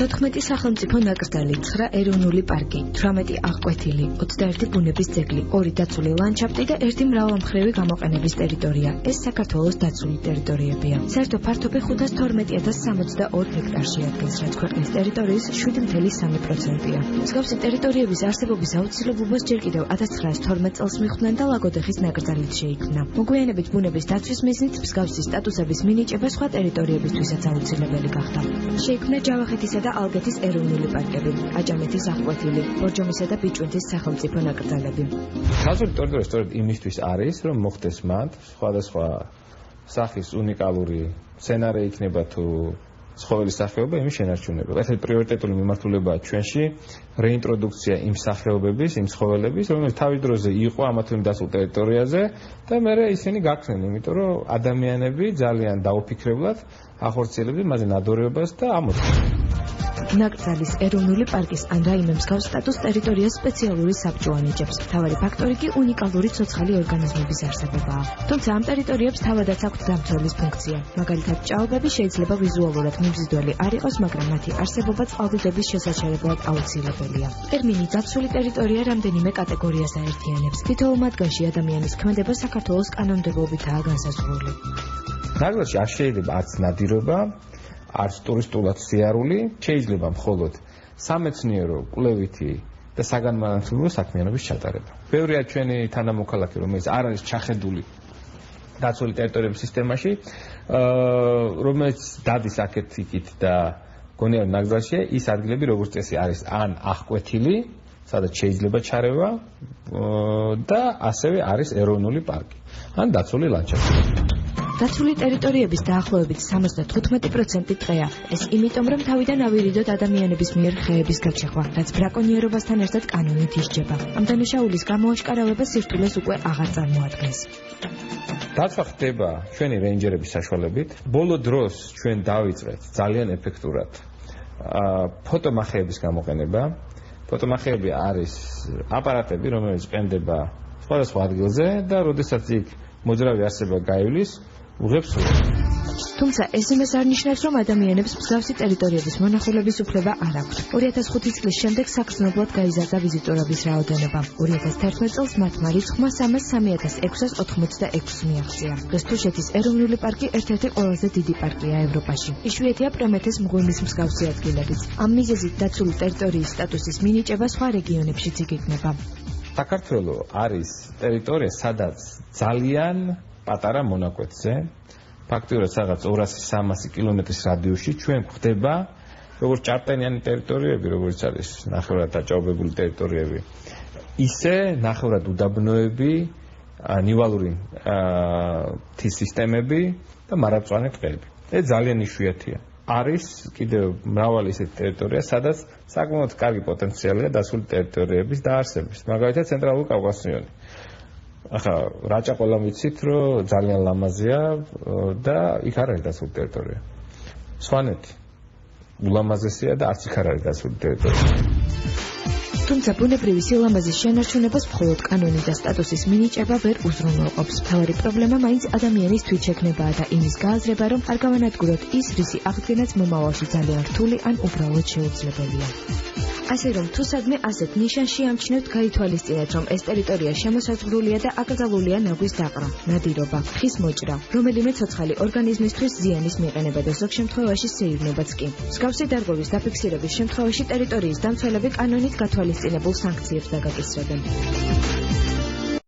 14 სახელმწიფო ნაკრძალი, 9 ეროვნული პარკი, 18 აღკვეთილი, 21 ბუნების ძეგლი, 2 დაცული ლანდშაფტი და 1 მრავალმხრივი გამოყენების ტერიტორია. ეს საქართველოს დაცული ტერიტორიებია. საერთო ფართობი 512,062 ჰექტარში ადგილს, რაც ქვეყნის ტერიტორიის 7,3%-ია. მსგავსი ტერიტორიების არსებობის აუცილებლობას ჯერ კიდევ 1912 წელს მიხვდნენ და ლაგოდეხის ნაკრძალით შეიქმნა. მოგვიანებით ბუნების დაცვის მიზნით მსგავსი სტატუსების მინიჭება სხვა ტერიტორიებისთვისაც აუცილებელი გახდა. შეიქმნა ჯავახეთისა და ალგეთის ეროვნული პარკები, აჭამეთის აღკვეთილი, ბორჯომისა და ბიჭვინთის სახელმწიფო ნაკრძალები. დაცული ტერიტორია სწორედ იმისთვის არის, რომ მოხდეს მათ სხვადასხვა სახის უნიკალური სცენარი იქნება თუ ცხოველის სახეობა იმის შენარჩუნება. ეს პრიორიტეტული მიმართულებაა ჩვენში რეინტროდუქცია იმ სახეობების, იმ ცხოველების, რომელიც თავის დროზე იყო ამა თუ იმ დაცულ ტერიტორიაზე და მერე ისინი გაქრნენ, იმიტომ რომ ადამიანები ძალიან დაუფიქრებლად ახორციელებდნენ მათზე ნადორიობას და ამოწმეს. ნაკრძალის ეროვნული პარკის ან რაიმე მსგავს სტატუს ტერიტორიას სპეციალური საბჭო ანიჭებს. მთავარი ფაქტორი კი უნიკალური ცოცხალი ორგანიზმების არსებობაა. თუმცა ამ ტერიტორიებს თავადაც აქვთ დამცველის ფუნქცია. მაგალითად, ჭაობები შეიძლება ვიზუალურად მიმზიდველი არ იყოს, მაგრამ მათი არსებობა წყალდიდობის შესაჩერებლად აუცილებელია. ტერმინი დაცული ტერიტორია რამდენიმე კატეგორიას აერთიანებს. თითოეულ მათგანში ადამიანის ქმედება საქართველოს კანონმდებლობითაა განსაზღვრული. ნაკრძალში არ შეიძლება არც ნადირობა, არც ტურისტულად სიარული, შეიძლება მხოლოდ სამეცნიერო, კვლევითი და საგანმანათლებლო საქმიანობის ჩატარება. ბევრია ჩვენი თანამოქალაქე, რომელიც არ არის ჩახედული დაცული ტერიტორიების სისტემაში, რომელიც დადის აქეთ-იქით და გონიერ ნაკრძალშია ის ადგილები, როგორც წესი არის ან აღკვეთილი, სადაც შეიძლება ჩარევა და ასევე არის ეროვნული პარკი, ან დაცული ლანდშაფტი. დაცული ტერიტორიების დაახლოებით 75% ტყეა. ეს იმიტომ, რომ თავიდან ავირიდოთ ადამიანების მიერ ხეების გაჩეხვა, რაც ბრაკონიერობასთან ერთად კანონით ისჯება. ამ დანაშაულის გამოაშკარავება სირთულეს უკვე აღარ წარმოადგენს. დაცვა ხდება ჩვენი რეინჯერების საშუალებით. ბოლო დროს ჩვენ დავიწყეთ ძალიან ეფექტურად ფოტომახეების გამოყენება. ფოტომახეები არის აპარატები, რომელიც ყენდება სხვადასხვა ადგილზე და როდესაც იქ მოძრავი არსება გაივლის, უღებს თუმცა ეს იმას არ ნიშნავს, რომ ადამიანებს მსგავსი ტერიტორიების მონახულების უფლება არ აქვთ. 2005 წლის შემდეგ საგრძნობლად გაიზარდა ვიზიტორების რაოდენობა. 2011 წელს მათმა რიცხვმა 303,686 მიაღწია. დღეს თუშეთის ეროვნული პარკი ერთ-ერთი ყველაზე დიდი პარკია ევროპაში. იშვიათია პრომეთეს მღვიმის მსგავსი ადგილებიც. ამ მიზეზით დაცული ტერიტორიის სტატუსის მინიჭება სხვა რეგიონებშიც იგეგმება. საქართველო არის ტერიტორია, სადაც ძალიან პატარა მონაკვეთზე, ფაქტიურად სადაც 200-300 კილომეტრის რადიუსში ჩვენ გვხდება როგორც ჭარბტენიანი ტერიტორიები, როგორც არის ნახევრად დაჭაობებული ტერიტორიები, ისე ნახევრად უდაბნოები, ნივალური მთის სისტემები და მარადმწვანე ტყეები. ეს ძალიან იშვიათია. არის კიდევ მრავალი ისეთი ტერიტორია, სადაც საკმაოდ კარგი პოტენციალია დაცული ტერიტორიების დაარსების. მაგალითად, ცენტრალური კავკასიონი. ახლა რაჭა ყველამ ვიცით, რომ ძალიან ლამაზია და იქ არ არის დაცული ტერიტორია. სვანეთი ულამაზესია და არც იქ არ არის დაცული ტერიტორია. თუმცა ბუნებრივი სილამაზის შენარჩუნებას მხოლოდ კანონი და სტატუსის მინიჭება ვერ უზრუნველყოფს. მთავარი პრობლემა მაინც ადამიანის თვითშექმნებაა და იმის გააზრება, რომ არ გავანადგუროთ ის, რისი აღდგენაც მომავალში ძალიან რთული ან უბრალოდ შეუძლებელია. ასე რომ თუ სადმე ასეთ ნიშანში ამჩნევთ, გაითვალისწინეთ, რომ ეს ტერიტორია შემოსაზღვრულია და აკრძალულია ნაგვის დაყრა, ნადირობა, ხის მოჭრა, რომელიმე ცოცხალი ორგანიზმისთვის ზიანის მიყენება და ზოგ შემთხვევაში სეირნობაც კი. მსგავსი დარღვევის დაფიქსირების შემთხვევაში ტერიტორიის დამცველები კანონით გათვალისწინებულ სანქციებს დაგაკისრებენ.